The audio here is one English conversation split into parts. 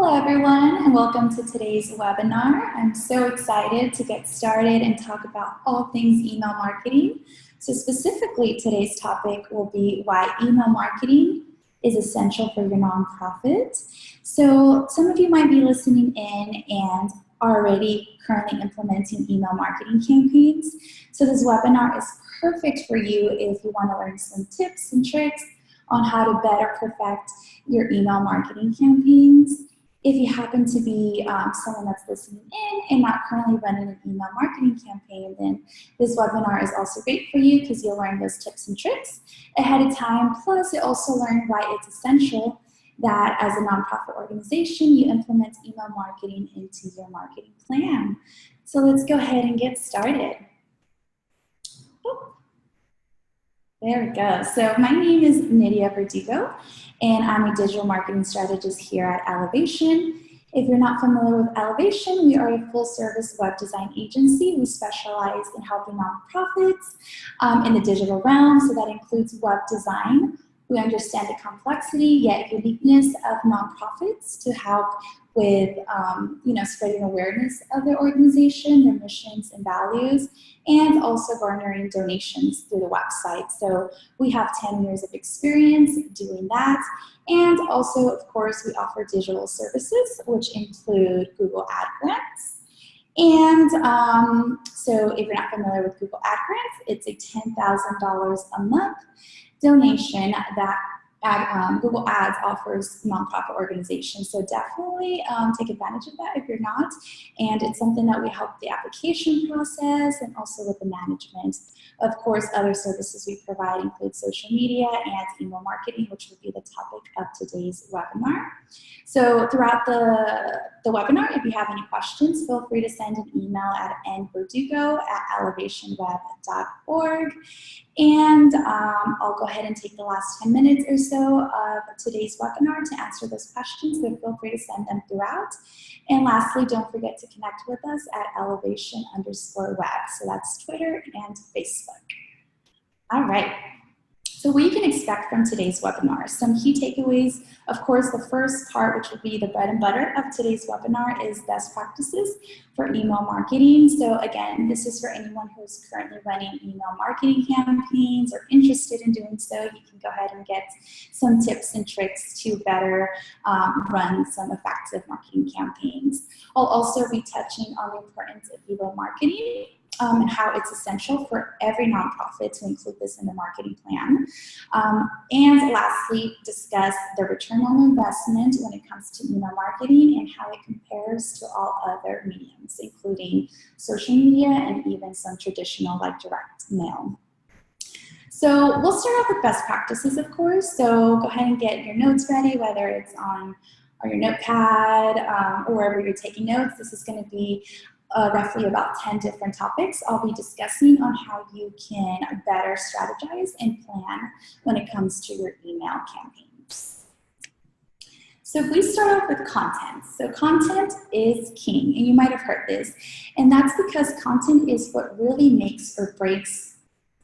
Hello everyone, and welcome to today's webinar. I'm so excited to get started and talk about all things email marketing. So specifically, today's topic will be why email marketing is essential for your nonprofit. So some of you might be listening in and already currently implementing email marketing campaigns. So this webinar is perfect for you if you want to learn some tips and tricks on how to better perfect your email marketing campaigns. If you happen to be someone that's listening in and not currently running an email marketing campaign, then this webinar is also great for you because you'll learn those tips and tricks ahead of time. Plus, you'll also learn why it's essential that as a nonprofit organization, you implement email marketing into your marketing plan. So let's go ahead and get started. There we go. So my name is Nydia Verdugo, and I'm a digital marketing strategist here at Elevation. If you're not familiar with Elevation, we are a full-service web design agency. We specialize in helping nonprofits in the digital realm, so that includes web design. We understand the complexity yet uniqueness of nonprofits to help with spreading awareness of their organization, their missions and values, and also garnering donations through the website. So we have 10 years of experience doing that. And also, of course, we offer digital services, which include Google Ad Grants. And so if you're not familiar with Google Ad Grants, it's a $10,000 a month donation that Google Ads offers nonprofit organizations. So definitely take advantage of that if you're not. And it's something that we help the application process and also with the management. Of course, other services we provide include social media and email marketing, which will be the topic of today's webinar. So throughout the webinar, if you have any questions, feel free to send an email at nverdugo@elevationweb.org. And I'll go ahead and take the last 10 minutes or so of today's webinar to answer those questions, so feel free to send them throughout. And lastly, don't forget to connect with us at elevation_web. So that's Twitter and Facebook. All right. So what you can expect from today's webinar, some key takeaways. Of course, the first part, which will be the bread and butter of today's webinar, is best practices for email marketing. So again, this is for anyone who is currently running email marketing campaigns or interested in doing so. You can go ahead and get some tips and tricks to better run some effective marketing campaigns. I'll also be touching on the importance of email marketing and how it's essential for every nonprofit to include this in the marketing plan. And lastly, discuss the return on investment when it comes to email marketing and how it compares to all other mediums, including social media and even some traditional like direct mail. So we'll start off with best practices, of course. So go ahead and get your notes ready, whether it's on your notepad or wherever you're taking notes. This is going to be roughly about 10 different topics I'll be discussing on how you can better strategize and plan when it comes to your email campaigns. So if we start off with content. So content is king, and you might have heard this. And that's because content is what really makes or breaks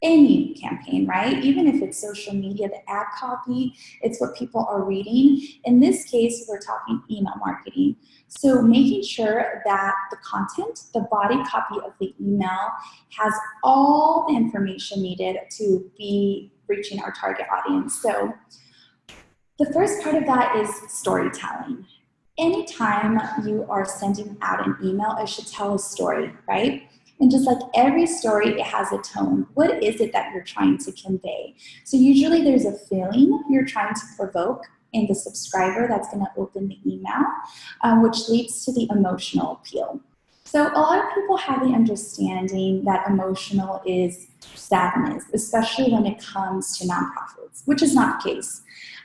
any campaign, right? Even if it's social media, the ad copy, it's what people are reading. In this case, we're talking email marketing. So making sure that the content, the body copy of the email has all the information needed to be reaching our target audience. So the first part of that is storytelling. Anytime you are sending out an email, it should tell a story, right? And just like every story, it has a tone. What is it that you're trying to convey? So usually there's a feeling you're trying to provoke in the subscriber that's going to open the email, which leads to the emotional appeal. So a lot of people have the understanding that emotional is sadness, especially when it comes to nonprofits, which is not the case.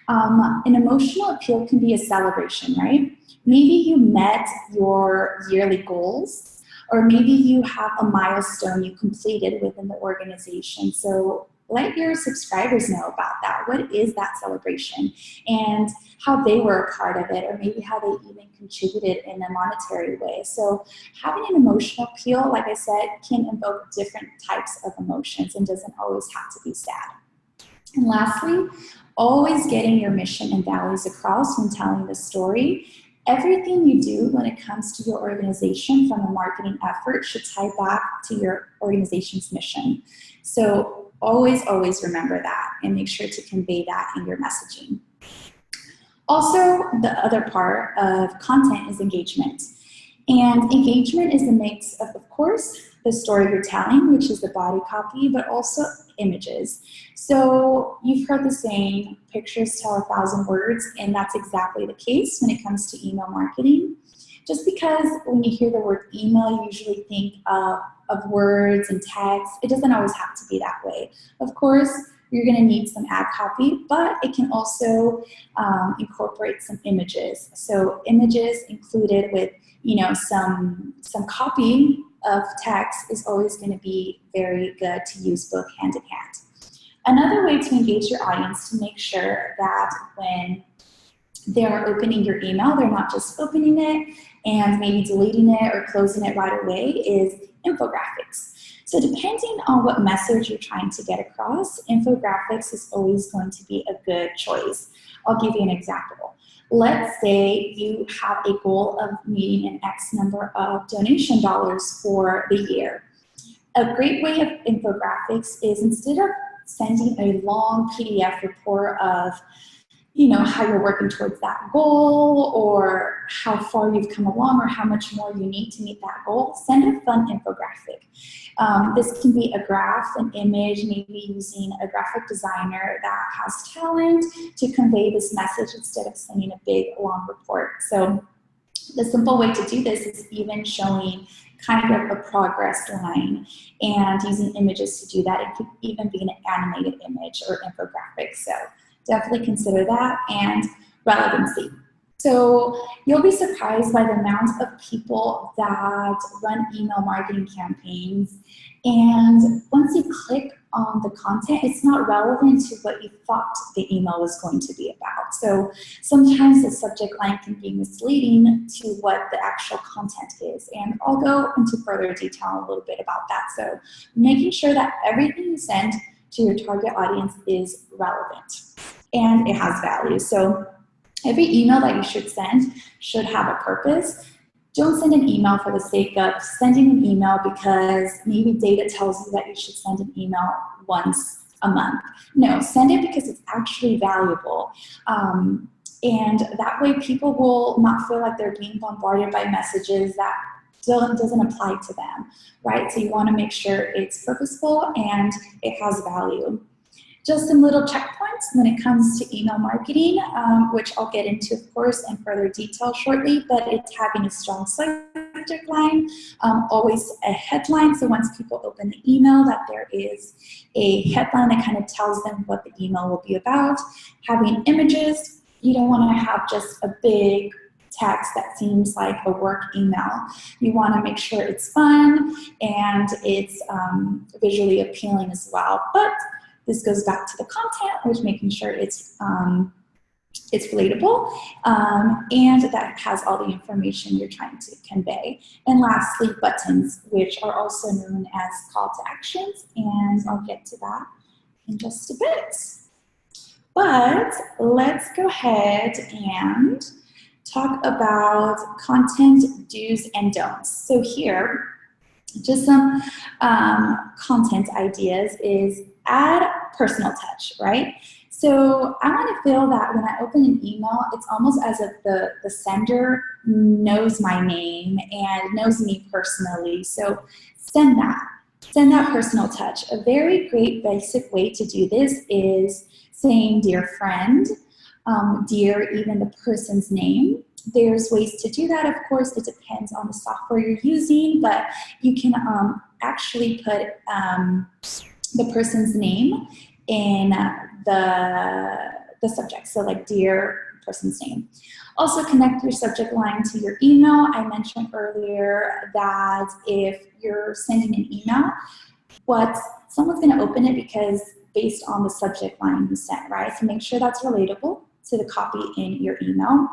An emotional appeal can be a celebration, right? Maybe you met your yearly goals, or maybe you have a milestone you completed within the organization. So let your subscribers know about that. What is that celebration? And how they were a part of it, or maybe how they even contributed in a monetary way. So having an emotional appeal, like I said, can invoke different types of emotions and doesn't always have to be sad. And lastly, always getting your mission and values across when telling the story Everything you do when it comes to your organization from a marketing effort should tie back to your organization's mission. So always, always remember that and make sure to convey that in your messaging. Also, the other part of content is engagement. And engagement is a mix of course, the story you're telling, which is the body copy, but also images. So you've heard the saying, pictures tell 1,000 words, and that's exactly the case when it comes to email marketing. Just because when you hear the word email, you usually think of words and text. It doesn't always have to be that way. Of course, you're going to need some ad copy, but it can also incorporate some images. So images included with some copy of text is always going to be very good to use both hand in hand. Another way to engage your audience to make sure that when they're opening your email, they're not just opening it and maybe deleting it or closing it right away is infographics. So depending on what message you're trying to get across, infographics is always going to be a good choice. I'll give you an example. Let's say you have a goal of meeting an X number of donation dollars for the year. A great way of infographics is instead of sending a long PDF report of how you're working towards that goal or how far you've come along or how much more you need to meet that goal, send a fun infographic. This can be a graph, an image, maybe using a graphic designer that has talent to convey this message instead of sending a big long report. So the simple way to do this is even showing kind of a progress line and using images to do that. It could even be an animated image or infographic. So definitely consider that, and relevancy. So you'll be surprised by the amount of people that run email marketing campaigns, and once you click on the content, it's not relevant to what you thought the email was going to be about. So sometimes the subject line can be misleading to what the actual content is, and I'll go into further detail a little bit about that. So making sure that everything you send to your target audience is relevant and it has value. So every email that you should send should have a purpose. Don't send an email for the sake of sending an email because maybe data tells you that you should send an email once a month. No, send it because it's actually valuable. And that way people will not feel like they're being bombarded by messages that doesn't apply to them, right? So you want to make sure it's purposeful and it has value. Just some little checkpoints when it comes to email marketing, which I'll get into, of course, in further detail shortly, but it's having a strong subject line, always a headline. So once people open the email, that there is a headline that kind of tells them what the email will be about. Having images, you don't want to have just a big text that seems like a work email. You want to make sure it's fun and it's visually appealing as well. But this goes back to the content, which making sure it's relatable and that has all the information you're trying to convey. And lastly, buttons, which are also known as call to actions, and I'll get to that in just a bit. But let's go ahead and talk about content do's and don'ts. So here, just some content ideas is add personal touch, right? So I want to feel that when I open an email, it's almost as if the sender knows my name and knows me personally. So send that personal touch. A very great basic way to do this is saying, dear friend, dear even the person's name. There's ways to do that, of course. It depends on the software you're using, but you can actually put the person's name in the subject. So like dear person's name. Also connect your subject line to your email. I mentioned earlier that if you're sending an email, someone's going to open it because based on the subject line you sent, right? So make sure that's relatable to the copy in your email.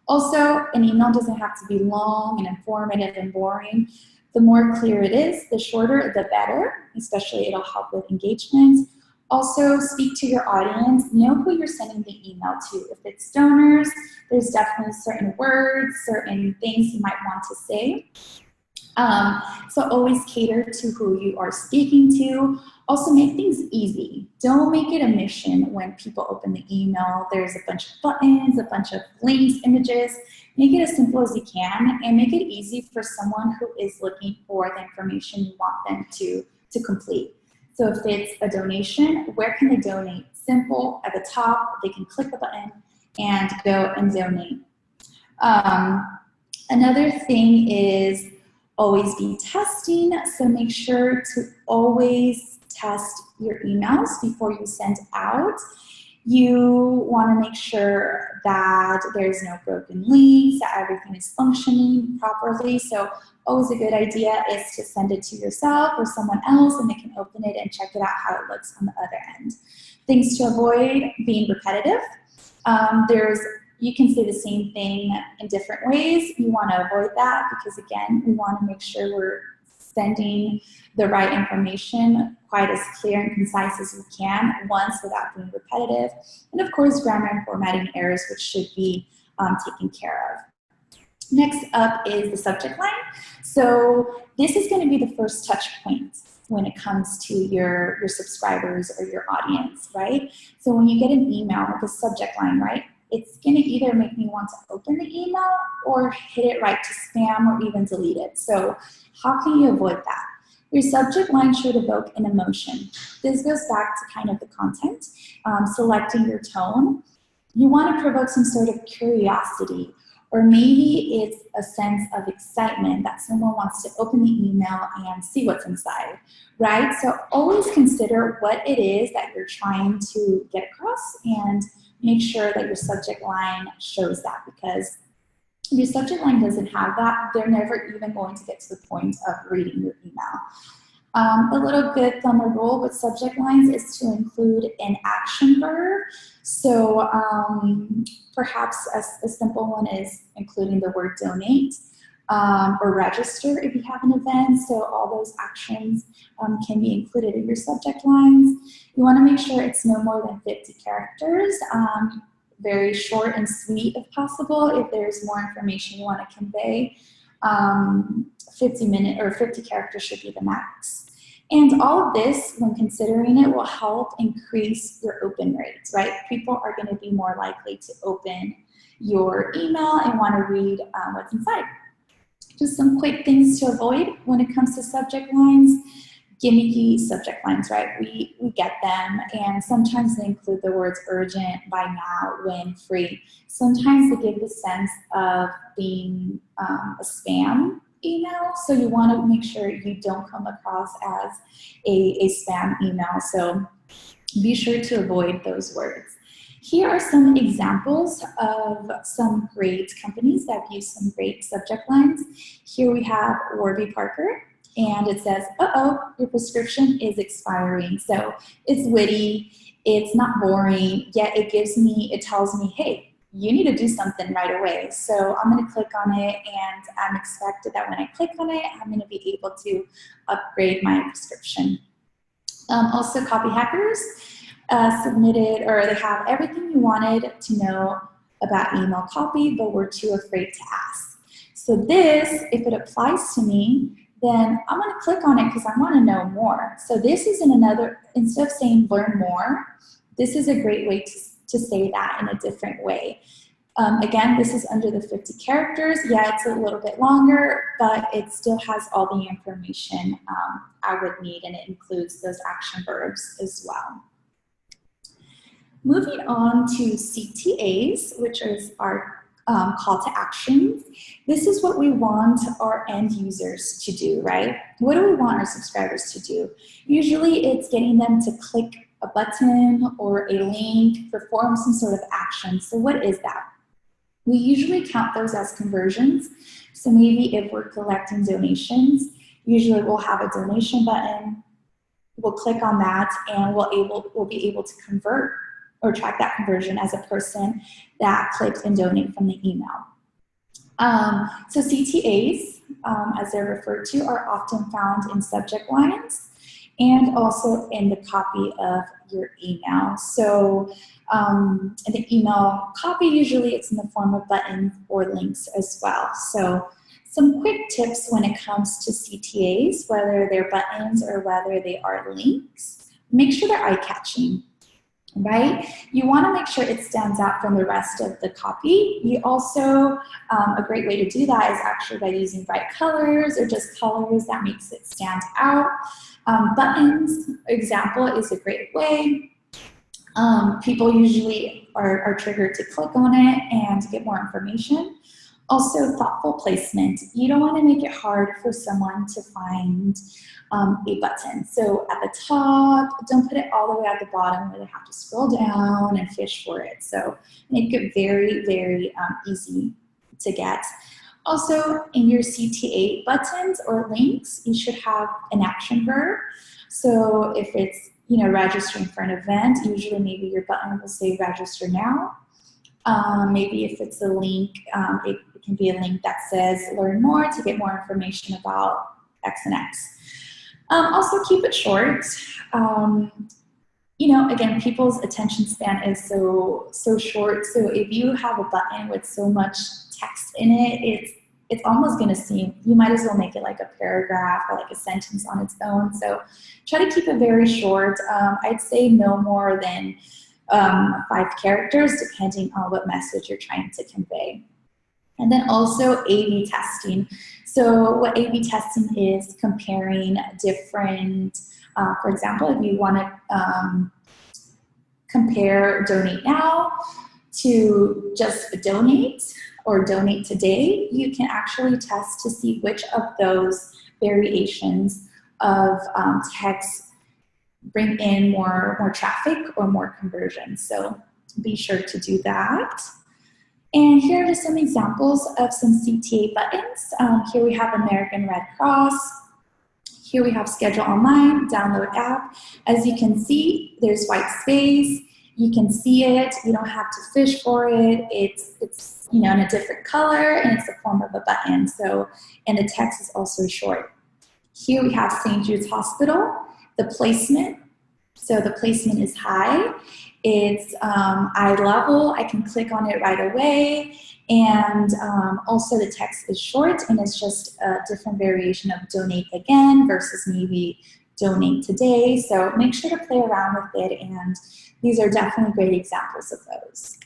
Also, an email doesn't have to be long and informative and boring. The more clear it is, the shorter, the better, especially it'll help with engagement. Also, speak to your audience. Know who you're sending the email to. If it's donors, there's definitely certain words, certain things you might want to say. So always cater to who you are speaking to. Also make things easy. Don't make it a mission when people open the email. There's a bunch of buttons, a bunch of links, images. Make it as simple as you can and make it easy for someone who is looking for the information you want them to complete. So if it's a donation, where can they donate? Simple, at the top, they can click the button and go and donate. Another thing is always be testing, so make sure to always test your emails before you send out. You want to make sure that there's no broken links, that everything is functioning properly. So always a good idea is to send it to yourself or someone else and they can open it and check it out how it looks on the other end. Things to avoid: being repetitive. You can say the same thing in different ways. You want to avoid that because, again, we want to make sure we're sending the right information quite as clear and concise as we can, once without being repetitive. And of course, grammar and formatting errors, which should be taken care of. Next up is the subject line. So this is going to be the first touch point when it comes to your subscribers or your audience, right? So when you get an email with a subject line, right, it's going to either make me want to open the email or hit it right to spam or even delete it. So how can you avoid that? Your subject line should evoke an emotion. This goes back to kind of the content, selecting your tone. You want to provoke some sort of curiosity, or maybe it's a sense of excitement that someone wants to open the email and see what's inside, right? So always consider what it is that you're trying to get across and make sure that your subject line shows that, because if your subject line doesn't have that, they're never even going to get to the point of reading your email. A little good thumb rule with subject lines is to include an action verb. So perhaps a simple one is including the word donate or register if you have an event. So all those actions can be included in your subject lines. You want to make sure it's no more than 50 characters. Very short and sweet if possible. If there's more information you want to convey, 50 characters should be the max. And all of this, when considering it, will help increase your open rates, right? People are going to be more likely to open your email and want to read what's inside. Just some quick things to avoid when it comes to subject lines. Gimmicky subject lines, right? We get them, and sometimes they include the words urgent, buy now, win, free. Sometimes they give the sense of being a spam email, so you want to make sure you don't come across as a spam email. So be sure to avoid those words. Here are some examples of some great companies that use some great subject lines. Here we have Warby Parker. And it says, uh-oh, your prescription is expiring. So it's witty, it's not boring, yet it tells me, hey, you need to do something right away. So I'm gonna click on it, and I'm expected that when I click on it, I'm gonna be able to upgrade my prescription. Also, copy hackers submitted, or they have everything you wanted to know about email copy, but were too afraid to ask. So this, if it applies to me, then I'm going to click on it because I want to know more. So this is instead of saying learn more, this is a great way to say that in a different way. Again, this is under the 50 characters. Yeah, it's a little bit longer, but it still has all the information I would need, and it includes those action verbs as well. Moving on to CTAs, which is our call to actions. This is what we want our end users to do, right? What do we want our subscribers to do? Usually it's getting them to click a button or a link, perform some sort of action. So what is that? We usually count those as conversions. So maybe if we're collecting donations, usually we'll have a donation button, we'll click on that, and we'll be able to convert or track that conversion as a person that clicked and donate from the email. So CTAs, as they're referred to, are often found in subject lines. and also in the copy of your email. So in the email copy, usually it's in the form of buttons or links as well. So some quick tips when it comes to CTAs, whether they're buttons or whether they are links. Make sure they're eye-catching, right? You want to make sure it stands out from the rest of the copy. You also, a great way to do that is actually by using bright colors or just colors that makes it stand out. Buttons, example, is a great way. People usually are triggered to click on it and to get more information. Also, thoughtful placement. You don't want to make it hard for someone to find a button. So at the top, don't put it all the way at the bottom where they have to scroll down and fish for it. So make it very, very easy to get. Also, in your CTA buttons or links, you should have an action verb. So if it's registering for an event, usually maybe your button will say register now. Maybe if it's a link, it can be a link that says learn more to get more information about X and X. Also keep it short. Again, people's attention span is so short. So if you have a button with so much text in it, it's almost going to seem, you might as well make it like a paragraph or like a sentence on its own. So try to keep it very short. I'd say no more than 5 characters, depending on what message you're trying to convey. And then also A/B testing. So what A/B testing is, comparing different, for example, if you want to compare donate now to just donate or donate today, you can actually test to see which of those variations of text bring in more traffic or more conversion. So be sure to do that. And here are just some examples of some CTA buttons. Here we have American Red Cross. Here we have Schedule Online, Download App. As you can see, there's white space. You can see it. You don't have to fish for it. It's in a different color, and it's the form of a button. So, and the text is also short. Here we have St. Jude's Hospital. The placement, so the placement is high. It's eye level. I can click on it right away. And also the text is short, and it's just a different variation of donate again versus maybe donate today. So make sure to play around with it, and these are definitely great examples of those.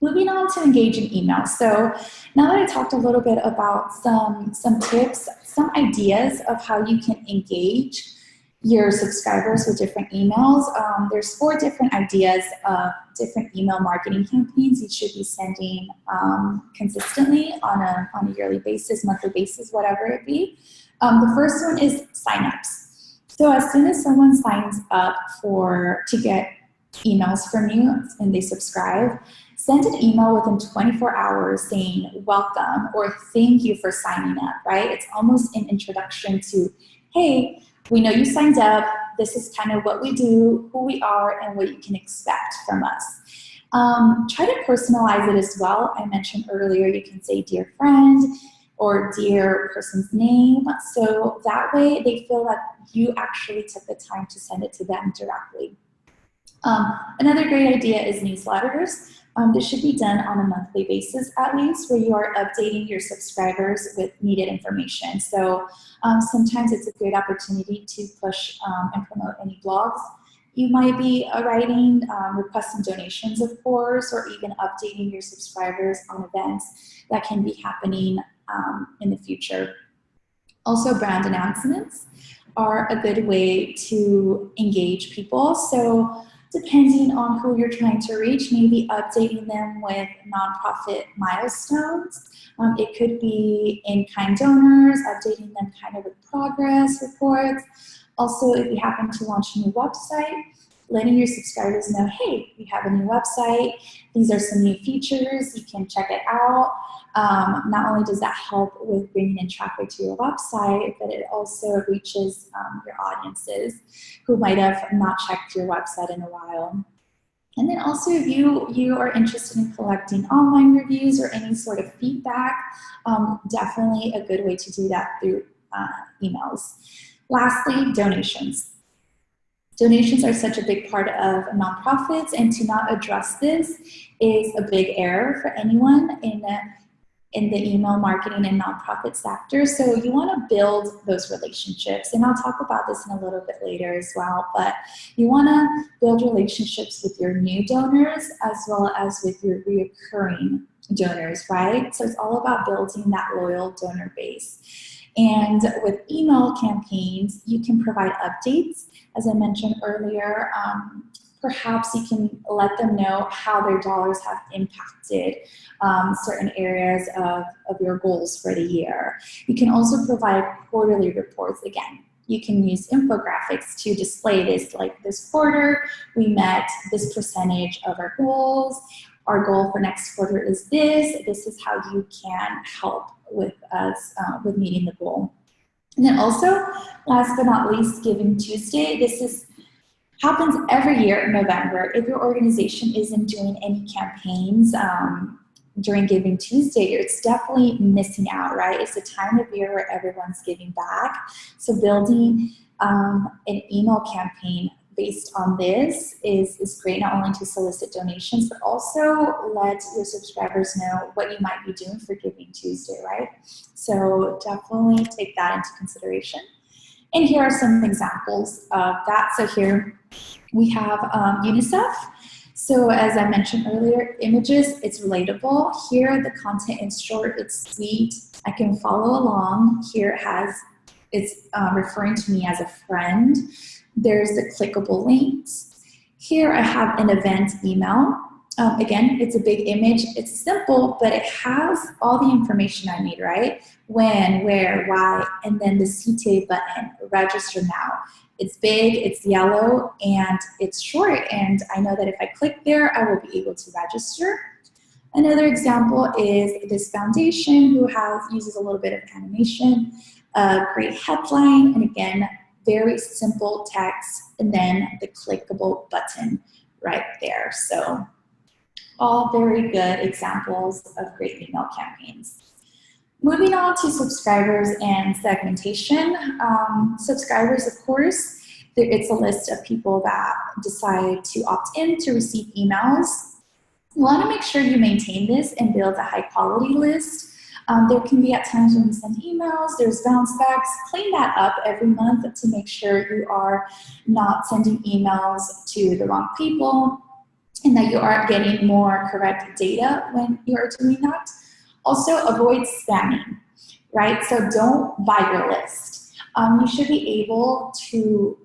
Moving on to engage in email. So now that I talked a little bit about some tips, some ideas of how you can engage your subscribers with different emails, there's 4 different ideas of different email marketing campaigns you should be sending consistently on a yearly basis, monthly basis, whatever it be. The first one is signups. So as soon as someone signs up to get emails from you and they subscribe, send an email within 24 hours saying welcome or thank you for signing up, right? It's almost an introduction to, hey, we know you signed up. This is kind of what we do, who we are, and what you can expect from us. Try to personalize it as well. I mentioned earlier you can say dear friend or dear person's name. So that way they feel that you actually took the time to send it to them directly. Another great idea is newsletters. This should be done on a monthly basis at least, where you are updating your subscribers with needed information. So sometimes it's a great opportunity to push and promote any blogs you might be writing, requesting donations, of course, or even updating your subscribers on events that can be happening in the future. Also, brand announcements are a good way to engage people. So depending on who you're trying to reach, maybe updating them with nonprofit milestones. It could be in-kind donors, updating them kind of with progress reports. Also, if you happen to launch a new website, letting your subscribers know, hey, we have a new website. These are some new features. You can check it out. Not only does that help with bringing in traffic to your website, but it also reaches your audiences who might have not checked your website in a while. And then also, if you are interested in collecting online reviews or any sort of feedback, definitely a good way to do that through emails. Lastly, donations. Donations are such a big part of nonprofits, and to not address this is a big error for anyone in the email marketing and nonprofit sector. So you want to build those relationships, and I'll talk about this in a little bit later as well, but you want to build relationships with your new donors as well as with your reoccurring donors, right? So it's all about building that loyal donor base. And with email campaigns, you can provide updates. As I mentioned earlier, perhaps you can let them know how their dollars have impacted certain areas of your goals for the year. You can also provide quarterly reports. Again, you can use infographics to display this, like this quarter, we met this percentage of our goals. Our goal for next quarter is this. This is how you can help with us with meeting the goal. And then also, last but not least, Giving Tuesday. This happens every year in November. If your organization isn't doing any campaigns during Giving Tuesday, it's definitely missing out, right? It's a time of year where everyone's giving back. So building an email campaign based on this is great, not only to solicit donations, but also let your subscribers know what you might be doing for Giving Tuesday, right? So definitely take that into consideration. And here are some examples of that. So here we have UNICEF. So as I mentioned earlier, images, it's relatable. Here the content is short, it's sweet. I can follow along. Here it's referring to me as a friend. There's the clickable links. Here I have an event email. Again, it's a big image. It's simple, but it has all the information I need, right? When, where, why, and then the CTA button, register now. It's big, it's yellow, and it's short, and I know that if I click there, I will be able to register. Another example is this foundation who uses a little bit of animation, a great headline, and again, very simple text, and then the clickable button right there. So all very good examples of great email campaigns. Moving on to subscribers and segmentation. Subscribers, of course, it's a list of people that decide to opt in to receive emails. You want to make sure you maintain this and build a high quality list. There can be at times when you send emails, there's bounce backs. Clean that up every month to make sure you are not sending emails to the wrong people and that you are getting more correct data when you are doing that. Also, avoid spamming, right? So don't buy your list. You should be able to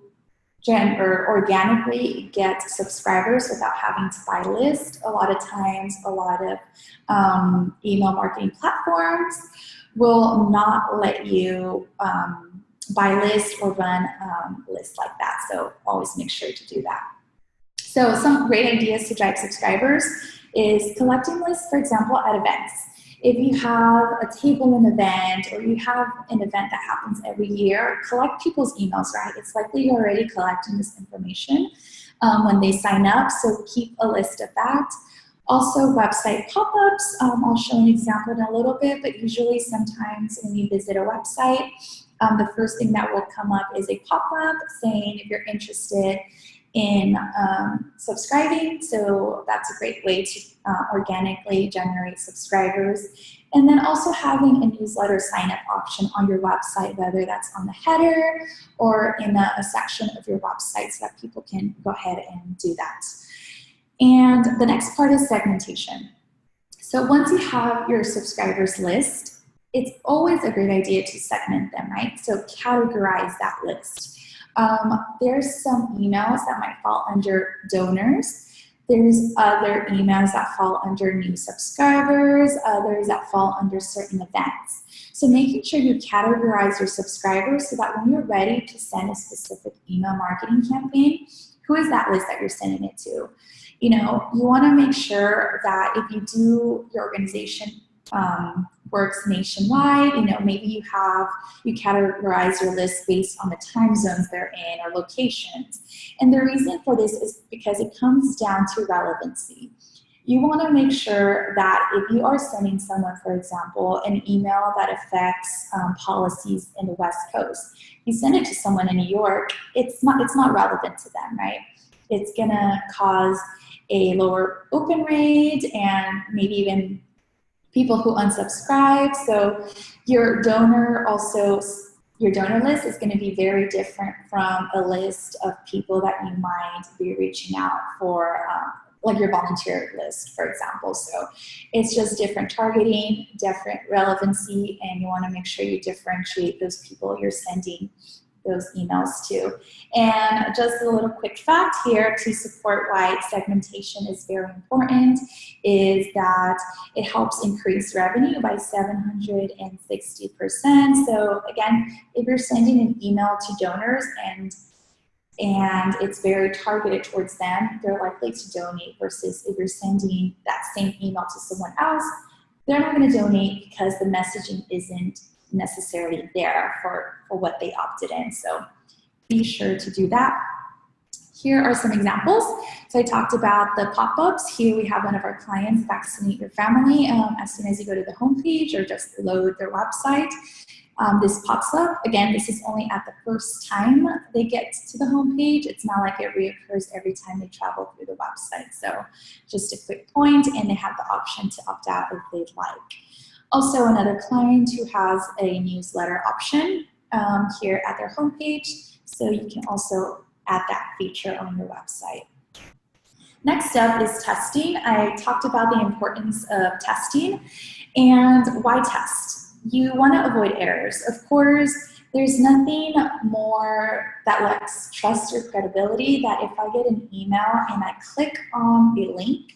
organically get subscribers without having to buy lists. A lot of times, a lot of email marketing platforms will not let you buy lists or run lists like that. So always make sure to do that. So some great ideas to drive subscribers is collecting lists, for example, at events. If you have a table and event, or you have an event that happens every year, collect people's emails, right? It's likely you're already collecting this information when they sign up, so keep a list of that. Also, website pop-ups. I'll show an example in a little bit, but usually sometimes when you visit a website, the first thing that will come up is a pop-up saying if you're interested in subscribing. So that's a great way to organically generate subscribers. And then also having a newsletter sign-up option on your website, whether that's on the header or in a section of your website, so that people can go ahead and do that. And the next part is segmentation. So once you have your subscribers list, it's always a great idea to segment them, right? So categorize that list. There's some emails that might fall under donors. There's other emails that fall under new subscribers, others that fall under certain events. So making sure you categorize your subscribers so that when you're ready to send a specific email marketing campaign, who is that list that you're sending it to? You know, you want to make sure that if you do, your organization works nationwide, you know, maybe you categorize your list based on the time zones they're in or locations. And the reason for this is because it comes down to relevancy. You want to make sure that if you are sending someone, for example, an email that affects policies in the West Coast, you send it to someone in New York, it's not relevant to them, right? It's gonna cause a lower open rate and maybe even people who unsubscribe. So your donor list is going to be very different from a list of people that you might be reaching out for, like your volunteer list, for example. So it's just different targeting, different relevancy, and you want to make sure you differentiate those people you're sending those emails to. And just a little quick fact here to support why segmentation is very important is that it helps increase revenue by 760%. So again, if you're sending an email to donors and it's very targeted towards them, they're likely to donate, versus if you're sending that same email to someone else, they're not going to donate because the messaging isn't necessarily there for what they opted in. So be sure to do that. Here are some examples. So I talked about the pop-ups. Here we have one of our clients, Vaccinate Your Family. As soon as you go to the homepage or just load their website, this pops up. Again, this is only at the first time they get to the homepage. It's not like it reoccurs every time they travel through the website. So just a quick point, and they have the option to opt out if they'd like. Also, another client who has a newsletter option here at their homepage, so you can also add that feature on your website. Next up is testing. I talked about the importance of testing and why test. You want to avoid errors. Of course, there's nothing more that lacks trust or credibility that if I get an email and I click on a link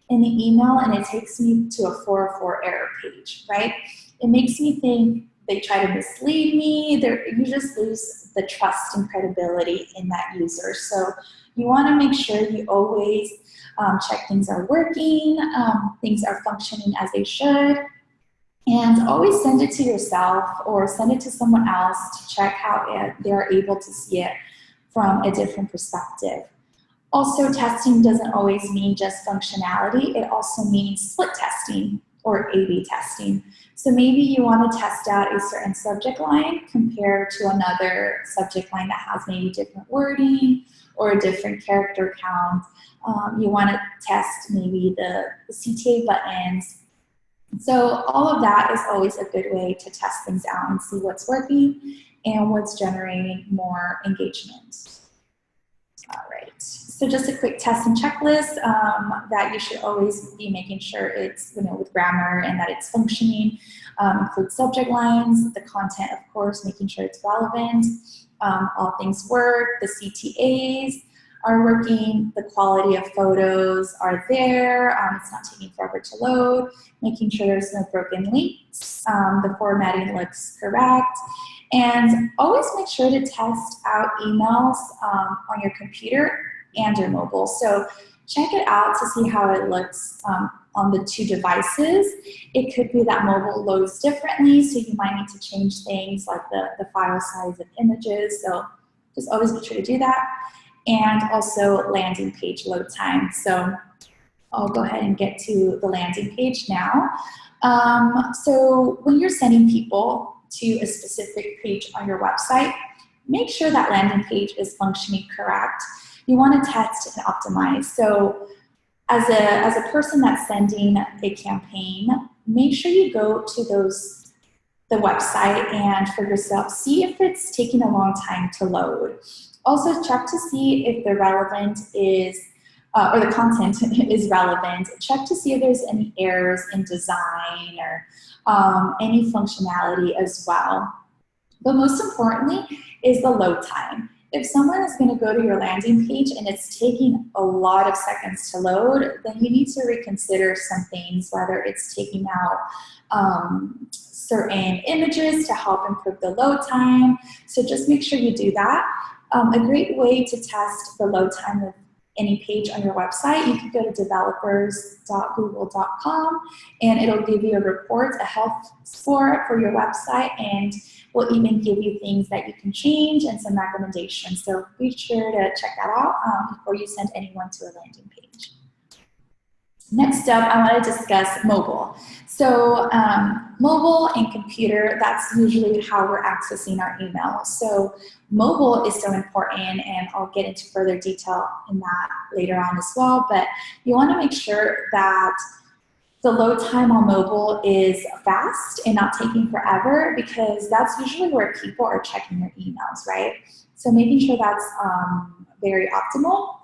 in the email and it takes me to a 404 error page, right? It makes me think they try to mislead me. You just lose the trust and credibility in that user. So you want to make sure you always check things are working, things are functioning as they should, and always send it to yourself or send it to someone else to check how they're able to see it from a different perspective. Also, testing doesn't always mean just functionality. It also means split testing or A/B testing. So maybe you want to test out a certain subject line compared to another subject line that has maybe different wording or a different character count. You want to test maybe the CTA buttons. So all of that is always a good way to test things out and see what's working and what's generating more engagement. All right, so just a quick test and checklist that you should always be making sure it's with grammar and that it's functioning. Include subject lines, the content, of course, making sure it's relevant. All things work, the CTAs are working, the quality of photos are there, it's not taking forever to load, making sure there's no broken links, the formatting looks correct, and always make sure to test out emails on your computer and your mobile. So check it out to see how it looks on the two devices. It could be that mobile loads differently, so you might need to change things like the file size of images, so just always be sure to do that. And also landing page load time. So I'll go ahead and get to the landing page now. So when you're sending people to a specific page on your website, make sure that landing page is functioning correct. You want to test and optimize. So as a person that's sending a campaign, make sure you go to the website and for yourself, see if it's taking a long time to load. Also check to see if the relevant is, or the content is relevant. Check to see if there's any errors in design or any functionality as well. But most importantly is the load time. If someone is going to go to your landing page and it's taking a lot of seconds to load, then you need to reconsider some things, whether it's taking out certain images to help improve the load time. So just make sure you do that. A great way to test the load time of any page on your website, you can go to developers.google.com and it'll give you a report, a health score for your website, and will even give you things that you can change and some recommendations. So be sure to check that out before you send anyone to a landing page. Next up, I want to discuss mobile. So mobile and computer, that's usually how we're accessing our email. So mobile is so important, and I'll get into further detail in that later on as well. But you want to make sure that the load time on mobile is fast and not taking forever, because that's usually where people are checking their emails, right? So making sure that's very optimal.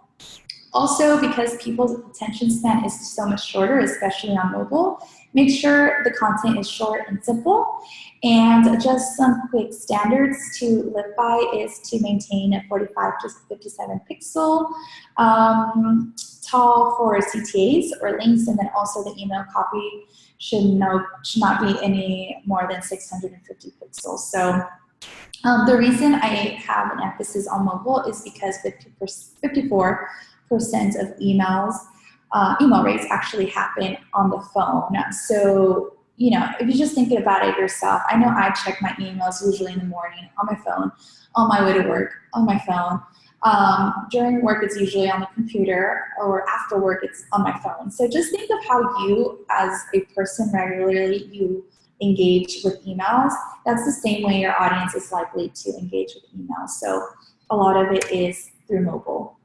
Also, because people's attention span is so much shorter, especially on mobile, make sure the content is short and simple. And just some quick standards to live by is to maintain a 45 to 57 pixel tall for CTAs or links, and then also the email copy should not be any more than 650 pixels. So the reason I have an emphasis on mobile is because 54% of email rates actually happen on the phone. So, you know, if you're just thinking about it yourself, I know I check my emails usually in the morning on my phone, on my way to work, on my phone. During work, it's usually on the computer, or after work, it's on my phone. So just think of how you, as a person, regularly you engage with emails. That's the same way your audience is likely to engage with emails. So a lot of it is through mobile.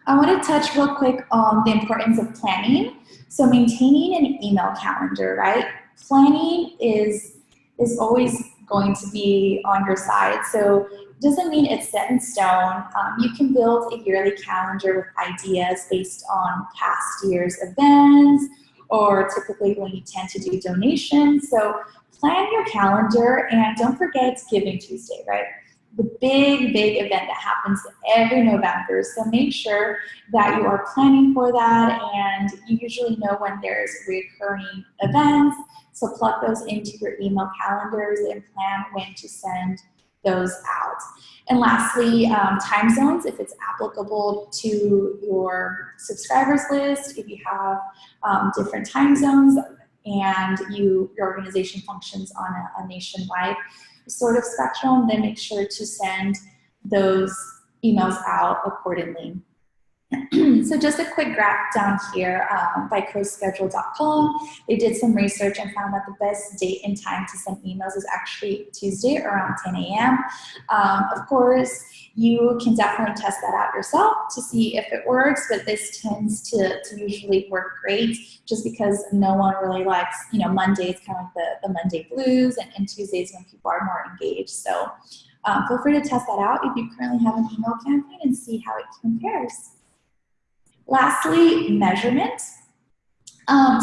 I want to touch real quick on the importance of planning. So maintaining an email calendar, right? Planning is always going to be on your side. So it doesn't mean it's set in stone. You can build a yearly calendar with ideas based on past year's events, or typically when you tend to do donations. So plan your calendar, and don't forget Giving Tuesday, right? The big event that happens every November. So make sure that you are planning for that, and you usually know when there's recurring events. So plug those into your email calendars and plan when to send those out. And lastly, time zones, if it's applicable to your subscribers list, if you have different time zones and your organization functions on a nationwide sort of spectrum, then make sure to send those emails out accordingly. So just a quick graph down here by CoSchedule.com. They did some research and found that the best date and time to send emails is actually Tuesday around 10 a.m. Of course, you can definitely test that out yourself to see if it works, but this tends to usually work great, just because no one really likes, you know, Mondays, kind of like the Monday blues, and Tuesdays when people are more engaged. So feel free to test that out if you currently have an email campaign and see how it compares. Lastly, measurement.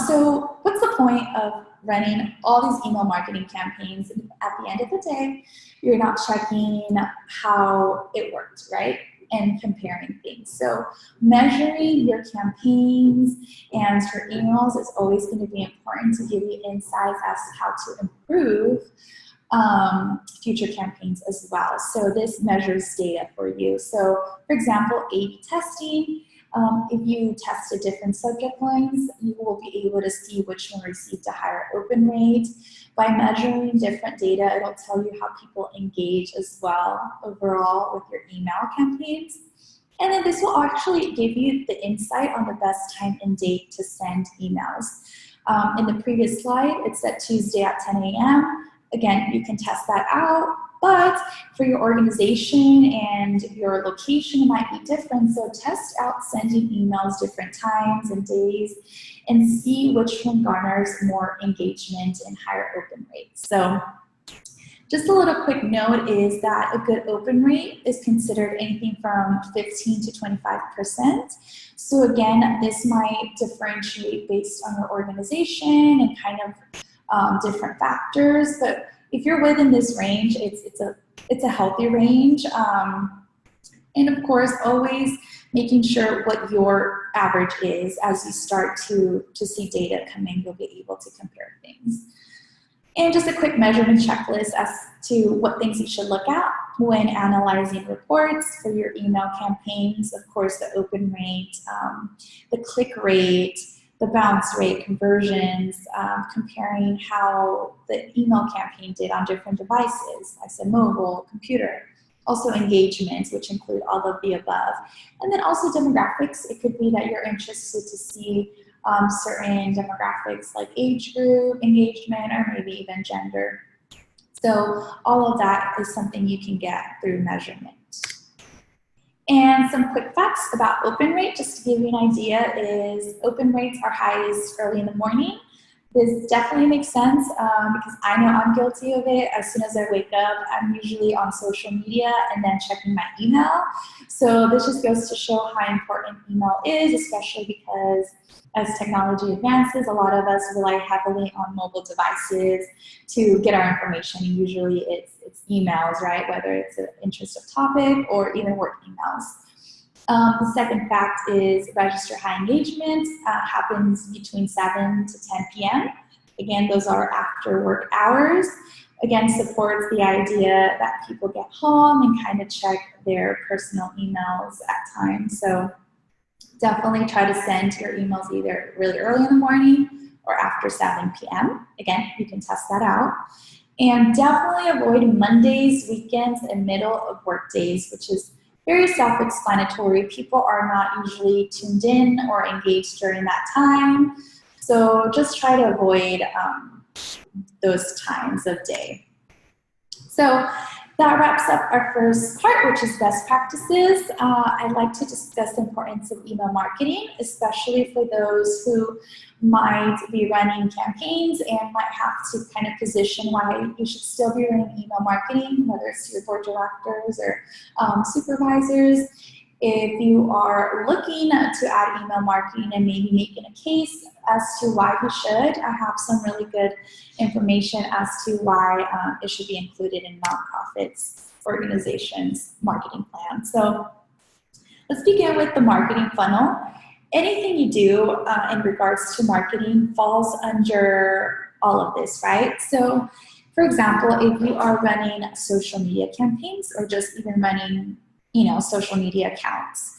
So what's the point of running all these email marketing campaigns? At the end of the day, you're not checking how it worked, right? And comparing things. So measuring your campaigns and your emails is always going to be important to give you insights as to how to improve future campaigns as well. So this measures data for you. So for example, A/B testing. If you tested different subject lines, you will be able to see which one received a higher open rate. By measuring different data, it'll tell you how people engage as well overall with your email campaigns. And then this will actually give you the insight on the best time and date to send emails. In the previous slide, it said Tuesday at 10 a.m. Again, you can test that out. But for your organization and your location, it might be different. So test out sending emails different times and days and see which one garners more engagement and higher open rates. So just a little quick note is that a good open rate is considered anything from 15 to 25%. So again, this might differentiate based on your organization and kind of different factors, but if you're within this range, it's a healthy range. And of course, always making sure what your average is. As you start to see data come in, you'll be able to compare things. And just a quick measurement checklist as to what things you should look at when analyzing reports for your email campaigns. Of course, the open rate, the click rate, the bounce rate, conversions, comparing how the email campaign did on different devices. I said mobile, computer. Also engagements, which include all of the above. And then also demographics. It could be that you're interested to see certain demographics like age group, engagement, or maybe even gender. So all of that is something you can get through measurement. And some quick facts about open rate, just to give you an idea, is open rates are highest early in the morning. This definitely makes sense because I know I'm guilty of it. As soon as I wake up, I'm usually on social media and then checking my email. So this just goes to show how important email is, especially because as technology advances, a lot of us rely heavily on mobile devices to get our information. Usually it's emails, right? Whether it's an interest of topic or even work emails. The second fact is register high engagement happens between 7 to 10 p.m. Again, those are after work hours. Again, supports the idea that people get home and kind of check their personal emails at times. So definitely try to send your emails either really early in the morning or after 7 p.m. Again, you can test that out. And definitely avoid Mondays, weekends, and middle of work days, which is very self-explanatory. People are not usually tuned in or engaged during that time. So just try to avoid those times of day. So that wraps up our first part, which is best practices. I'd like to discuss the importance of email marketing, especially for those who might be running campaigns and might have to kind of position why you should still be running email marketing, whether it's to your board directors or supervisors. If you are looking to add email marketing and maybe making a case as to why you should, I have some really good information as to why it should be included in nonprofits, organizations' marketing plan. So let's begin with the marketing funnel. Anything you do in regards to marketing falls under all of this, right? So for example, if you are running social media campaigns or just even running social media accounts.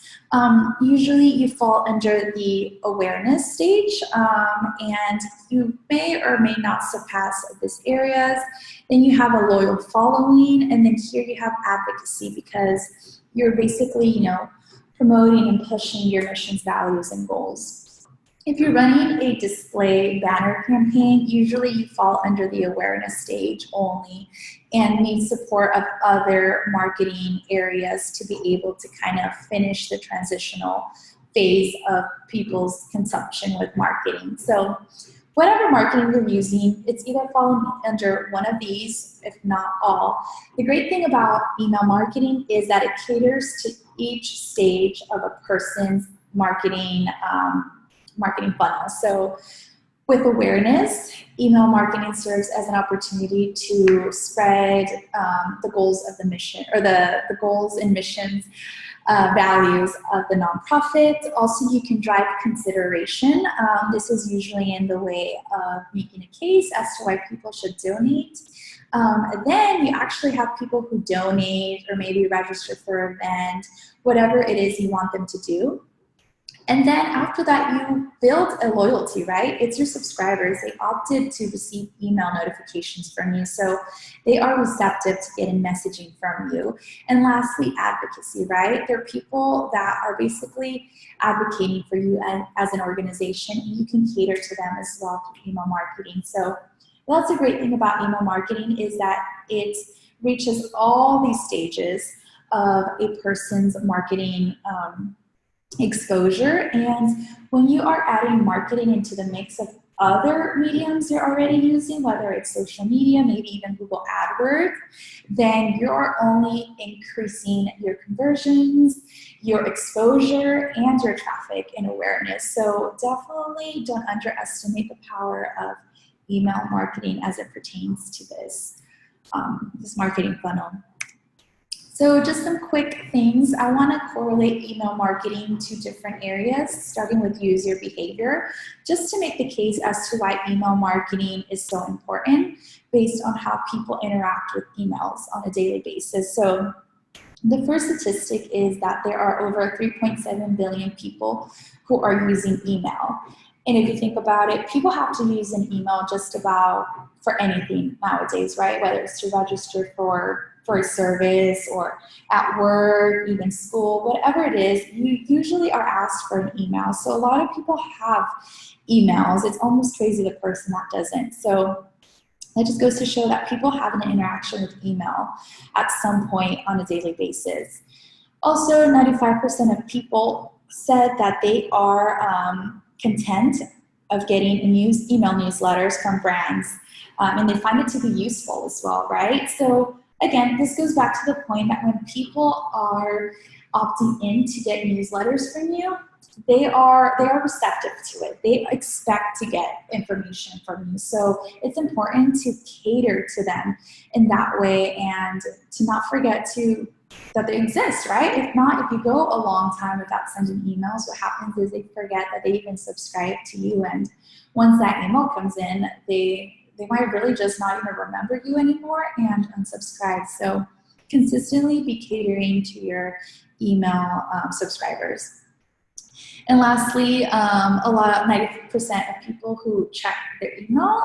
Usually you fall under the awareness stage and you may or may not surpass these areas. Then you have a loyal following, and then here you have advocacy because you're basically, promoting and pushing your mission's values and goals. If you're running a display banner campaign, usually you fall under the awareness stage only and need support of other marketing areas to be able to kind of finish the transitional phase of people's consumption with marketing. So whatever marketing you're using, it's either falling under one of these, if not all. The great thing about email marketing is that it caters to each stage of a person's marketing funnel. So with awareness, email marketing serves as an opportunity to spread the goals of the mission, or the goals and missions values of the nonprofit. Also, you can drive consideration. This is usually in the way of making a case as to why people should donate. And then you actually have people who donate or maybe register for an event, whatever it is you want them to do. And then after that, you build a loyalty, right? It's your subscribers. They opted to receive email notifications from you, so they are receptive to getting messaging from you. And lastly, advocacy, right? There are people that are basically advocating for you as an organization, and you can cater to them as well through email marketing. So that's a great thing about email marketing, is that it reaches all these stages of a person's marketing exposure. And when you are adding marketing into the mix of other mediums you're already using, whether it's social media, maybe even Google AdWords, then you're only increasing your conversions, your exposure, and your traffic and awareness. So definitely don't underestimate the power of email marketing as it pertains to this marketing funnel. So just some quick things. I want to correlate email marketing to different areas, starting with user behavior, just to make the case as to why email marketing is so important based on how people interact with emails on a daily basis. So the first statistic is that there are over 3.7 billion people who are using email. And if you think about it, people have to use an email just about for anything nowadays, right? Whether it's to register for a service or at work, even school, whatever it is, you usually are asked for an email. So a lot of people have emails. It's almost crazy the person that doesn't. So that just goes to show that people have an interaction with email at some point on a daily basis. Also, 95% of people said that they are content of getting email newsletters from brands, and they find it to be useful as well, right? So again, this goes back to the point that when people are opting in to get newsletters from you, they are receptive to it. They expect to get information from you. So it's important to cater to them in that way and to not forget that they exist, right? If not, if you go a long time without sending emails, what happens is they forget that they even subscribe to you. And once that email comes in, they might really just not even remember you anymore and unsubscribe. So consistently be catering to your email subscribers. And lastly, 90% of people who check their email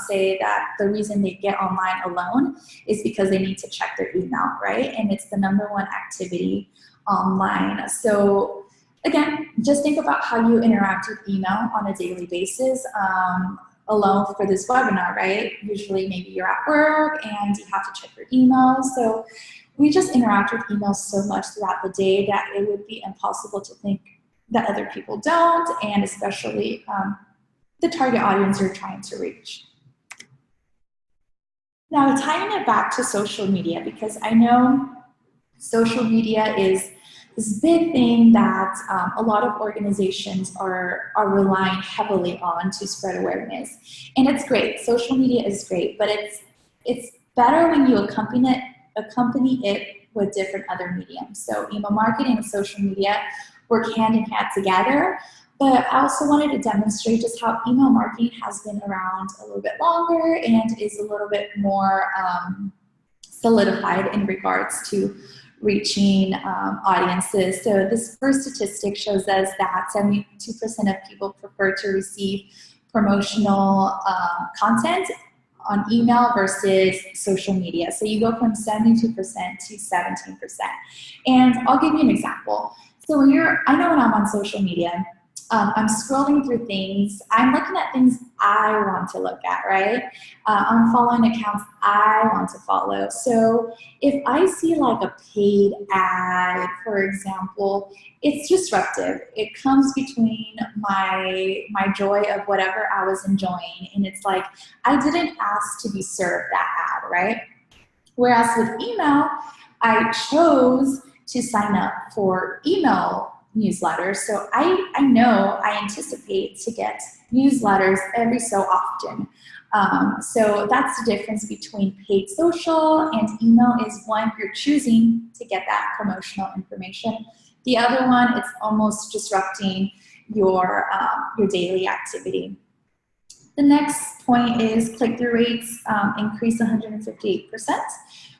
say that the reason they get online alone is because they need to check their email, right? And it's the #1 activity online. So again, just think about how you interact with email on a daily basis. Alone for this webinar, right? Usually maybe you're at work and you have to check your email. So we just interact with emails so much throughout the day that it would be impossible to think that other people don't, and especially the target audience you're trying to reach. Now, tying it back to social media, because I know social media is this big thing that a lot of organizations are relying heavily on to spread awareness. And it's great. Social media is great, but it's better when you accompany it with different other mediums. So email marketing and social media work hand in hand together. But I also wanted to demonstrate just how email marketing has been around a little bit longer and is a little bit more solidified in regards to reaching audiences. So this first statistic shows us that 72% of people prefer to receive promotional content on email versus social media. So you go from 72% to 17%. And I'll give you an example. So I know when I'm on social media, I'm scrolling through things, I'm looking at things I want to look at, right? I'm following accounts I want to follow. So if I see like a paid ad, for example, it's disruptive. It comes between my joy of whatever I was enjoying, and it's like, I didn't ask to be served that ad, right? Whereas with email, I chose to sign up for email newsletters. So I anticipate to get newsletters every so often. So that's the difference between paid social and email is one, you're choosing to get that promotional information. The other one, it's almost disrupting your daily activity. The next point is click-through rates increased 158%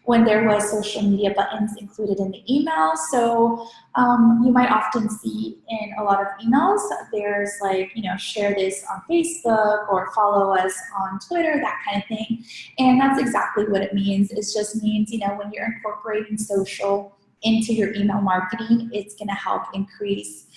when there was social media buttons included in the email. So you might often see in a lot of emails, there's like, share this on Facebook or follow us on Twitter, that kind of thing. And that's exactly what it means. It just means, when you're incorporating social into your email marketing, it's going to help increase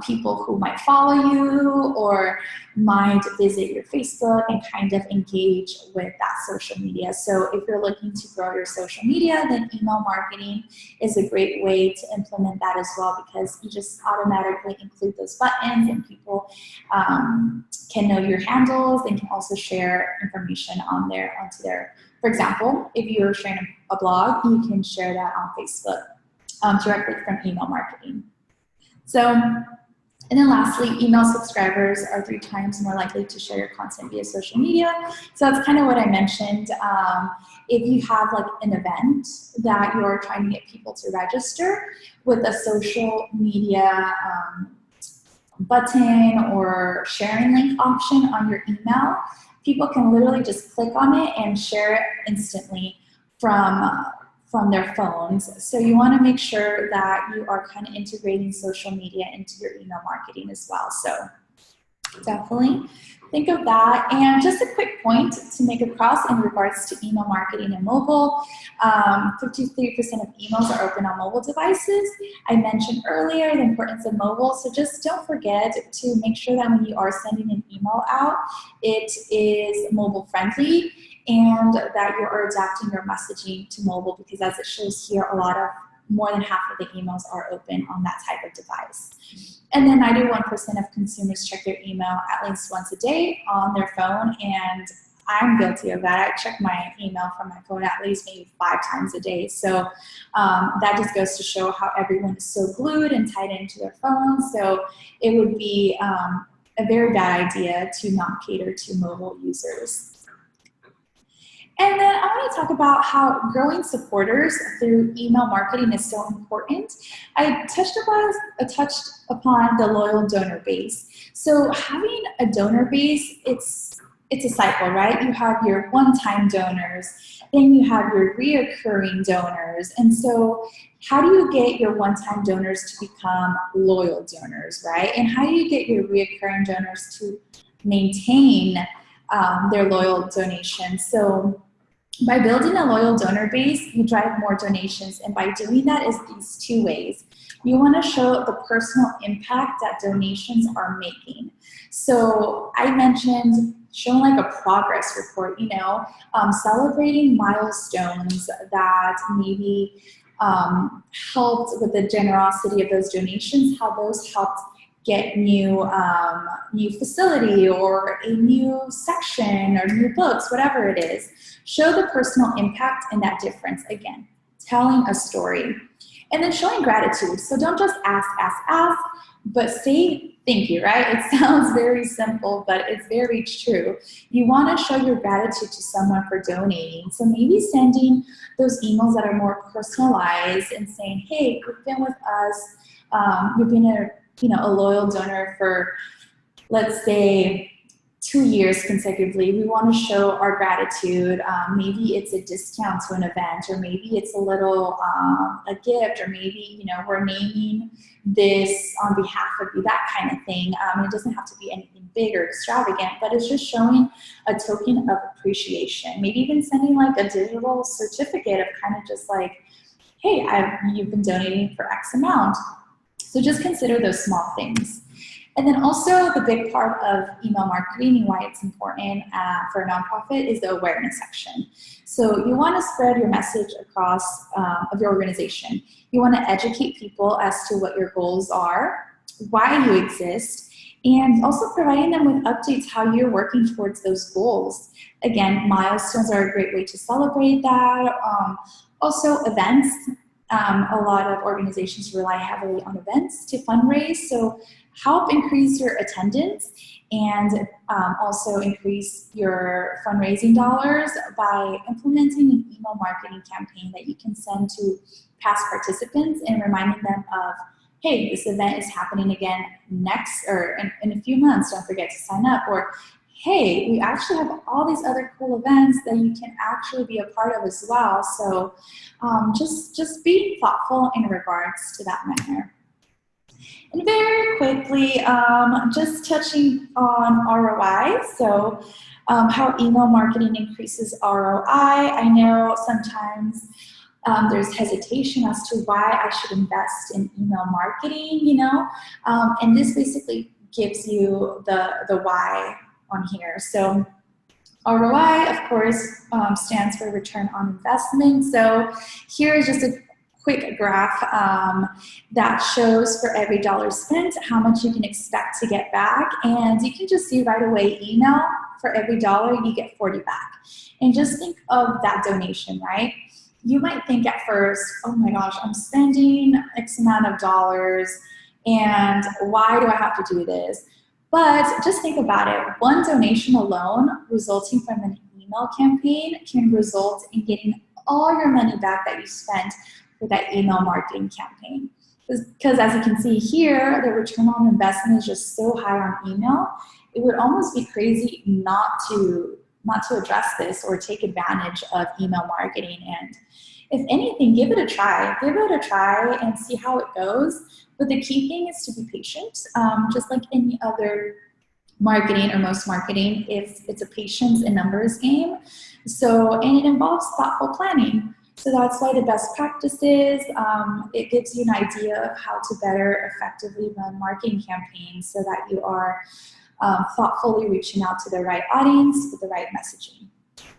people who might follow you or might visit your Facebook and kind of engage with that social media. So if you're looking to grow your social media, then email marketing is a great way to implement that as well, because you just automatically include those buttons and people can know your handles and can also share information onto their. For example, if you're sharing a blog, you can share that on Facebook directly from email marketing. So, and then lastly, email subscribers are 3 times more likely to share your content via social media. So that's kind of what I mentioned. If you have like an event that you're trying to get people to register with a social media button or sharing link option on your email, people can literally just click on it and share it instantly from their phones. So you want to make sure that you are kind of integrating social media into your email marketing as well. So definitely think of that. And just a quick point to make across in regards to email marketing and mobile. 53% of emails are open on mobile devices. I mentioned earlier the importance of mobile, so just don't forget to make sure that when you are sending an email out, it is mobile friendly and that you are adapting your messaging to mobile, because as it shows here, more than half of the emails are open on that type of device. And then 91% of consumers check their email at least once a day on their phone, and I'm guilty of that. I check my email from my phone at least maybe 5 times a day. So that just goes to show how everyone is so glued and tied into their phones. So it would be a very bad idea to not cater to mobile users. And then I want to talk about how growing supporters through email marketing is so important. I touched upon the loyal donor base. So having a donor base, it's a cycle, right? You have your one-time donors, then you have your reoccurring donors. And so how do you get your one-time donors to become loyal donors, right? And how do you get your reoccurring donors to maintain their loyal donations? So by building a loyal donor base, you drive more donations, and by doing that is these 2 ways. You want to show the personal impact that donations are making. So I mentioned showing like a progress report, celebrating milestones that maybe helped with the generosity of those donations, how those helped get new facility or a new section or new books, whatever it is. Show the personal impact and that difference. Again, telling a story. And then showing gratitude. So don't just ask, but say thank you, right? It sounds very simple, but it's very true. You want to show your gratitude to someone for donating. So maybe sending those emails that are more personalized and saying, hey, you've been with us, you've been a loyal donor for, let's say, 2 years consecutively. We want to show our gratitude. Maybe it's a discount to an event, or maybe it's a little a gift, or maybe we're naming this on behalf of you, that kind of thing. It doesn't have to be anything big or extravagant, but it's just showing a token of appreciation. Maybe even sending like a digital certificate of kind of just like, hey, you've been donating for X amount. So just consider those small things. And then also the big part of email marketing and why it's important for a nonprofit is the awareness section. So you want to spread your message across of your organization. You want to educate people as to what your goals are, why you exist, and also providing them with updates how you're working towards those goals. Again, milestones are a great way to celebrate that. Also events. A lot of organizations rely heavily on events to fundraise, so help increase your attendance and also increase your fundraising dollars by implementing an email marketing campaign that you can send to past participants and reminding them of, hey, this event is happening again next or in a few months, don't forget to sign up. Or, hey, we actually have all these other cool events that you can actually be a part of as well. So just being thoughtful in regards to that manner. And very quickly, just touching on ROI. So how email marketing increases ROI. I know sometimes there's hesitation as to why I should invest in email marketing, and this basically gives you the why on here. So ROI, of course, stands for return on investment. So here is just a quick graph that shows for every dollar spent, how much you can expect to get back. And you can just see right away, email, for every dollar, you get 40 back. And just think of that donation, right? You might think at first, oh my gosh, I'm spending X amount of dollars, and why do I have to do this? But just think about it. One donation alone resulting from an email campaign can result in getting all your money back that you spent for that email marketing campaign. Because as you can see here, the return on investment is just so high on email. It would almost be crazy not to address this or take advantage of email marketing. And if anything, give it a try. Give it a try and see how it goes. But the key thing is to be patient, just like any other marketing or most marketing, it's a patience and numbers game. So, and it involves thoughtful planning. So that's why the best practices, it gives you an idea of how to better effectively run marketing campaigns so that you are thoughtfully reaching out to the right audience with the right messaging.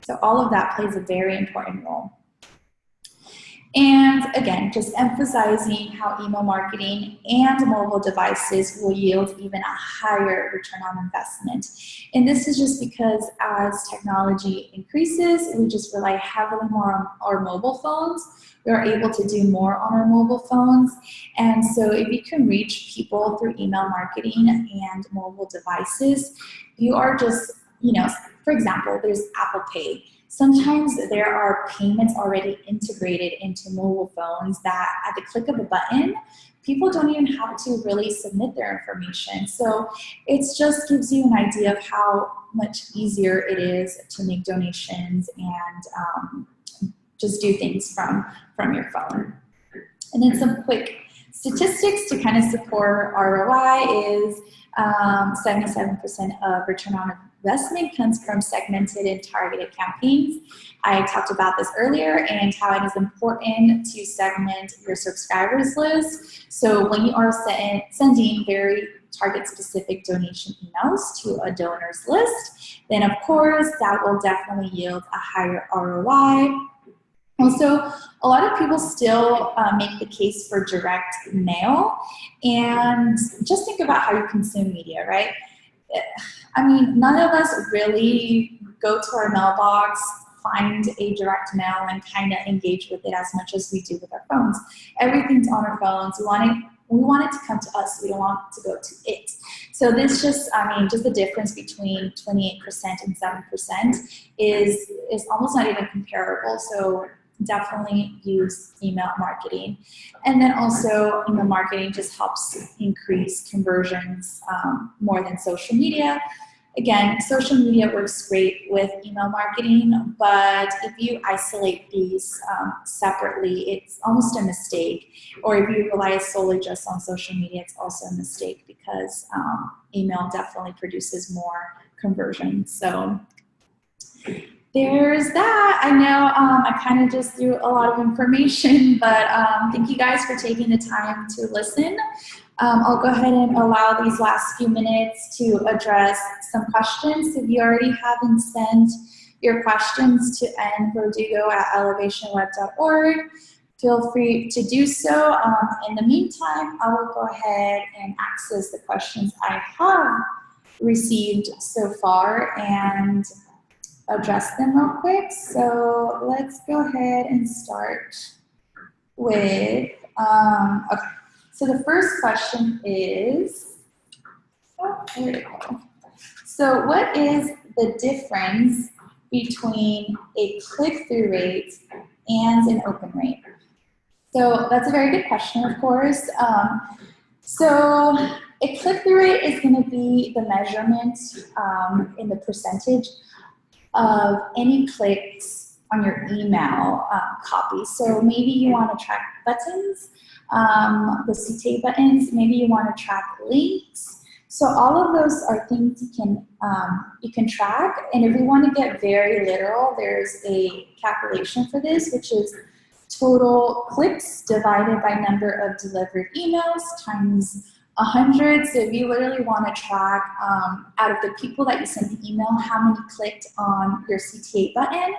So all of that plays a very important role. And again, just emphasizing how email marketing and mobile devices will yield even a higher return on investment. And this is just because as technology increases, we just rely heavily more on our mobile phones. We are able to do more on our mobile phones. And so if you can reach people through email marketing and mobile devices, you are just, you know, for example, there's Apple Pay. Sometimes there are payments already integrated into mobile phones that at the click of a button, people don't even have to really submit their information. So it just gives you an idea of how much easier it is to make donations and just do things from your phone. And then some quick statistics to kind of support ROI is 77% of return on investment comes from segmented and targeted campaigns. I talked about this earlier and how it is important to segment your subscribers list. So when you are sending very target-specific donation emails to a donors list, then of course that will definitely yield a higher ROI. Also, a lot of people still make the case for direct mail, and just think about how you consume media, right? I mean, none of us really go to our mailbox, find a direct mail, and kind of engage with it as much as we do with our phones. Everything's on our phones. We want it to come to us. We don't want it to go to it. So this just, I mean, just the difference between 28% and 7% is almost not even comparable. So definitely use email marketing. And then also email marketing just helps increase conversions more than social media. Again, social media works great with email marketing, but if you isolate these separately, it's almost a mistake. Or if you rely solely just on social media, it's also a mistake because email definitely produces more conversions. So there's that. I know I kind of just threw a lot of information, but thank you guys for taking the time to listen. I'll go ahead and allow these last few minutes to address some questions. If you already haven't sent your questions to nverdugo@elevationweb.org, feel free to do so. In the meantime, I will go ahead and access the questions I have received so far and address them real quick. So let's go ahead and start with, okay. So the first question is, here we go. So what is the difference between a click-through rate and an open rate? So that's a very good question, of course. So a click-through rate is going to be the measurement in the percentage of any clicks on your email copy. So maybe you want to track buttons, the CTA buttons, maybe you want to track links. So all of those are things you can track. And if we want to get very literal, there's a calculation for this, which is total clicks divided by number of delivered emails times 100. So if you literally want to track out of the people that you sent the email, how many clicked on your CTA button,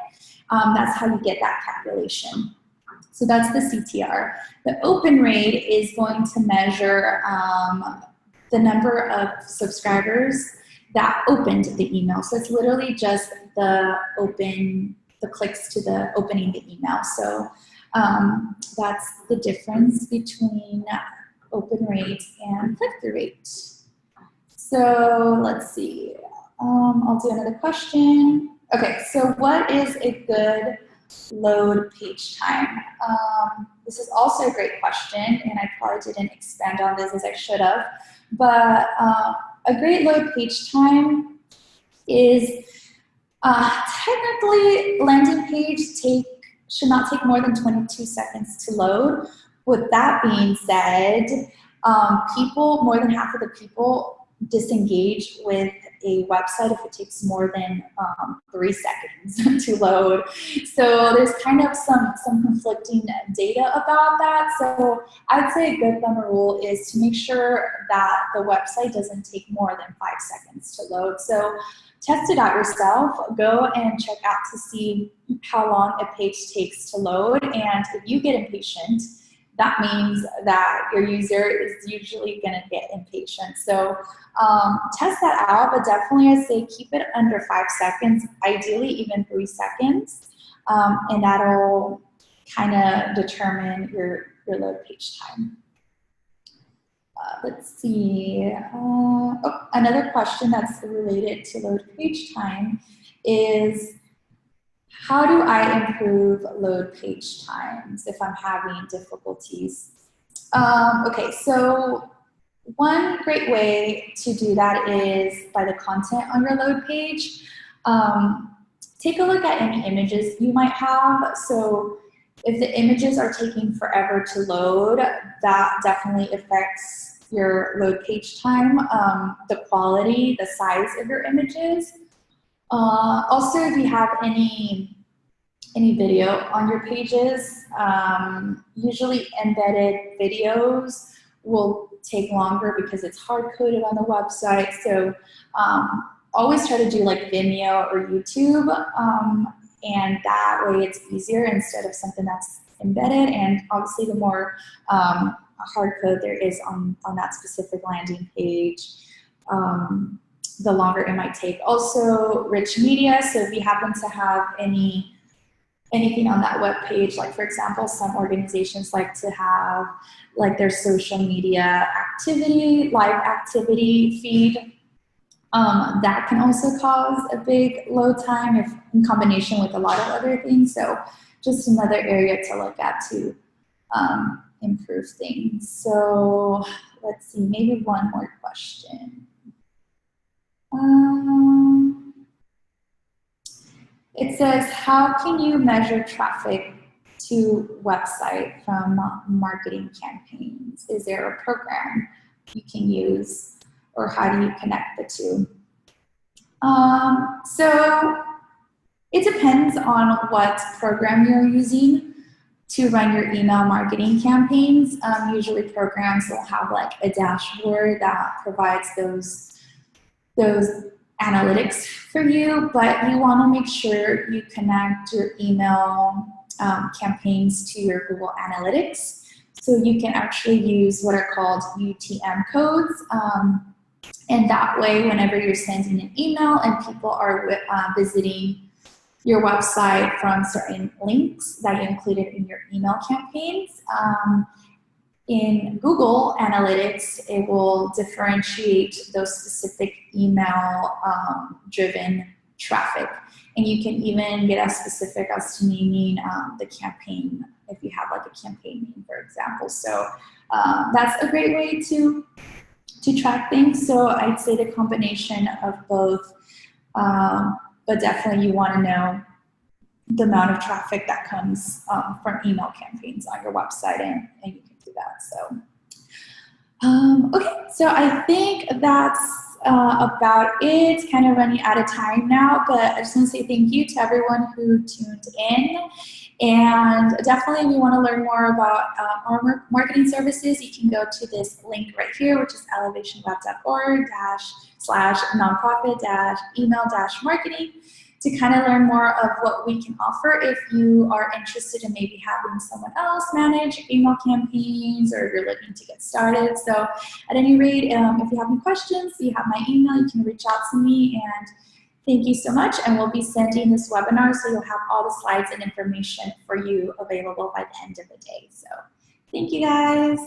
that's how you get that calculation. So that's the CTR. The open rate is going to measure the number of subscribers that opened the email. So it's literally just the clicks to the opening the email. So that's the difference between open rate and click-through rate. So let's see. I'll do another question. Okay, so what is a good load page time? This is also a great question, and I probably didn't expand on this as I should have. But a great load page time is technically landing page should not take more than 22 seconds to load. With that being said, more than half of the people disengage with a website if it takes more than 3 seconds to load. So there's kind of some conflicting data about that. So I'd say a good thumb rule is to make sure that the website doesn't take more than 5 seconds to load. So test it out yourself. Go and check out to see how long a page takes to load. And if you get impatient, that means that your user is usually going to get impatient. So test that out, but definitely I say keep it under 5 seconds, ideally even 3 seconds, and that'll kind of determine your load page time. Let's see. Oh, another question that's related to load page time is, how do I improve load page times if I'm having difficulties? Okay, so one great way to do that is by the content on your load page. Take a look at any images you might have. So if the images are taking forever to load, that definitely affects your load page time, the quality, the size of your images. Also, if you have any video on your pages, usually embedded videos will take longer because it's hard-coded on the website. So always try to do like Vimeo or YouTube, and that way it's easier instead of something that's embedded. And obviously the more hard code there is on that specific landing page, the longer it might take. Also, rich media. So if you happen to have anything on that web page, like for example, some organizations like to have like their social media activity, live activity feed. That can also cause a big load time if in combination with a lot of other things. So just another area to look at to improve things. So let's see, maybe one more question. It says, how can you measure traffic to website from marketing campaigns? Is there a program you can use, or how do you connect the two? So it depends on what program you're using to run your email marketing campaigns. Usually programs will have like a dashboard that provides those analytics for you, but you want to make sure you connect your email campaigns to your Google Analytics, so you can actually use what are called UTM codes, and that way whenever you're sending an email and people are visiting your website from certain links that you included in your email campaigns, in Google Analytics, it will differentiate those specific email-driven traffic. And you can even get as specific as to naming the campaign, if you have like a campaign name, for example. So that's a great way to track things. So I'd say the combination of both, but definitely you want to know the amount of traffic that comes from email campaigns on your website, and you can do that. So, okay, so I think that's about it. Kind of running out of time now, but I just want to say thank you to everyone who tuned in. And definitely, if you want to learn more about our marketing services, you can go to this link right here, which is elevationweb.org/nonprofit-email-marketing, to kind of learn more of what we can offer if you are interested in maybe having someone else manage email campaigns, or if you're looking to get started. So at any rate, if you have any questions, you have my email, you can reach out to me. And thank you so much. And we'll be sending this webinar, so you'll have all the slides and information for you available by the end of the day. So thank you guys.